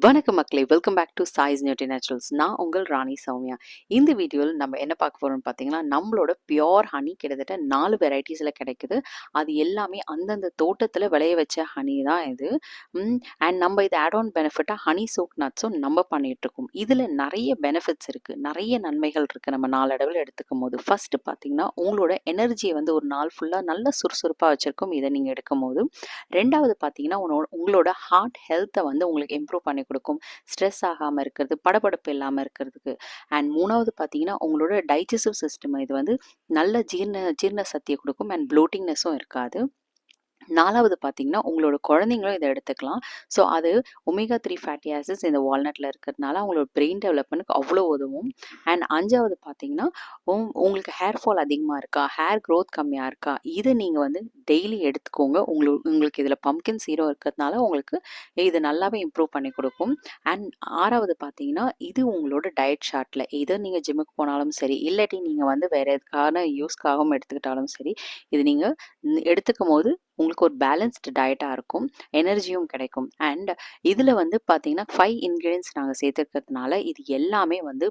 வணக்கம் மக்களே, welcome back to Choice Nutri Naturals. நான் உங்கள் ராணி சௌமியா. இந்த வீடியோவில் நம்ம என்ன பார்க்க போகிறோம்னு பார்த்தீங்கன்னா, நம்மளோட பியோர் ஹனி கிட்டத்தட்ட 4 வெரைட்டிஸில் கிடைக்குது. அது எல்லாமே அந்தந்த தோட்டத்தில் விளைய வச்ச ஹனி தான் இது. அண்ட் நம்ம இது ஆட் ஆன் பெனிஃபிட்டாக ஹனி சோக் நட்ஸும் நம்ம பண்ணிகிட்ருக்கோம். இதில் நிறைய பெனிஃபிட்ஸ் இருக்குது, நிறைய நன்மைகள் இருக்குது நம்ம நாளடைவில் எடுத்துக்கும் போது. ஃபஸ்ட்டு பார்த்தீங்கன்னா, உங்களோட எனர்ஜியை வந்து ஒரு நாள் ஃபுல்லாக நல்ல சுறுசுறுப்பாக வச்சுருக்கோம் இதை நீங்கள் எடுக்கும் போது. ரெண்டாவது பார்த்தீங்கன்னா, உங்களோட ஹார்ட் ஹெல்த்தை வந்து உங்களுக்கு இம்ப்ரூவ் பண்ணி கொடுக்கும். ஸ்ட்ரெஸ் ஆகாமல் இருக்கிறது, படபடப்பு இல்லாமல் இருக்கிறதுக்கு. அண்ட் மூணாவது பார்த்தீங்கன்னா, உங்களோட டைஜஸ்டிவ் சிஸ்டம் இது வந்து நல்ல ஜீரண சக்தியை கொடுக்கும். அண்ட் ப்ளோட்டிங்னஸும் இருக்காது. நாலாவது பார்த்தீங்கன்னா, உங்களோட குழந்தைங்களும் இதை எடுத்துக்கலாம். ஸோ அது ஒமேகா 3 ஃபேட்டி ஆசிட்ஸ் இந்த வால்நட்டில் இருக்கிறதுனால அவங்களோட பிரெயின் டெவலப்மெண்ட்டுக்கு அவ்வளோ உதவும். அண்ட் அஞ்சாவது பார்த்தீங்கன்னா, உங்களுக்கு ஹேர் ஃபால் அதிகமாக இருக்கா, ஹேர் க்ரோத் கம்மியாக இருக்கா, இதை நீங்கள் வந்து டெய்லி எடுத்துக்கோங்க. உங்களுக்கு இதில் பம்கின் சீரம் இருக்கிறதுனால உங்களுக்கு இது நல்லாவே இம்ப்ரூவ் பண்ணி கொடுக்கும். அண்ட் ஆறாவது பார்த்தீங்கன்னா, இது உங்களோட டயட் சார்ட்டில் இதை நீங்கள் ஜிம்முக்கு போனாலும் சரி, இல்லாட்டி நீங்கள் வந்து வேறு எதுக்கான யூஸ்க்காகவும் எடுத்துக்கிட்டாலும் சரி, இது நீங்கள் எடுத்துக்கும் போது உங்களுக்கு ஒரு பேலன்ஸ்டு டயட்டாக இருக்கும், எனர்ஜியும் கிடைக்கும். அண்ட் இதில் வந்து பார்த்தீங்கன்னா 5 இன்க்ரீடியன்ஸ் நாங்கள் சேர்த்துருக்கிறதுனால இது எல்லாமே வந்து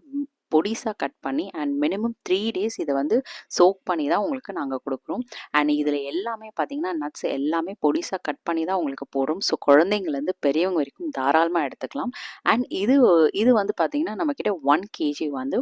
பொடிசாக கட் பண்ணி அண்ட் மினிமம் 3 டேஸ் இதை வந்து சோக் பண்ணி தான் உங்களுக்கு நாங்கள் கொடுக்குறோம். அண்ட் இதில் எல்லாமே பார்த்தீங்கன்னா நட்ஸ் எல்லாமே பொடிசாக கட் பண்ணி தான் உங்களுக்கு போடுறோம். ஸோ குழந்தைங்கலேருந்து பெரியவங்க வரைக்கும் தாராளமாக எடுத்துக்கலாம். அண்ட் இது வந்து பார்த்தீங்கன்னா நம்மக்கிட்ட 1 kg வந்து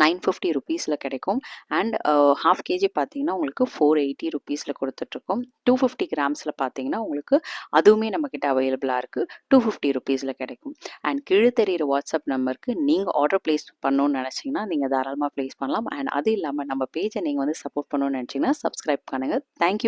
950 ருபீஸில் கிடைக்கும். அண்ட் ஹாஃப் கேஜி பார்த்தீங்கன்னா உங்களுக்கு 480 ருபீஸில் கொடுத்துட்ருக்கோம். 250 கிராம்ஸில் பார்த்தீங்கன்னா உங்களுக்கு அதுவுமே நம்மக்கிட்ட அவைலபிளாக இருக்குது, 250 ருபீஸில் கிடைக்கும். அண்ட் கீழே தெரிகிற வாட்ஸ்அப் நம்பருக்கு நீங்கள் ஆர்டர் ப்ளேஸ் பண்ணணும்னு நினச்சிங்கன்னா நீங்கள் தாராளமாக ப்ளேஸ் பண்ணலாம். அண்ட் அது இல்லாமல் நம்ம பேஜை நீங்கள் வந்து சப்போர்ட் பண்ணணும்னு நினச்சிங்கன்னா சப்ஸ்கிரைப் பண்ணுங்கள். தேங்க்யூ.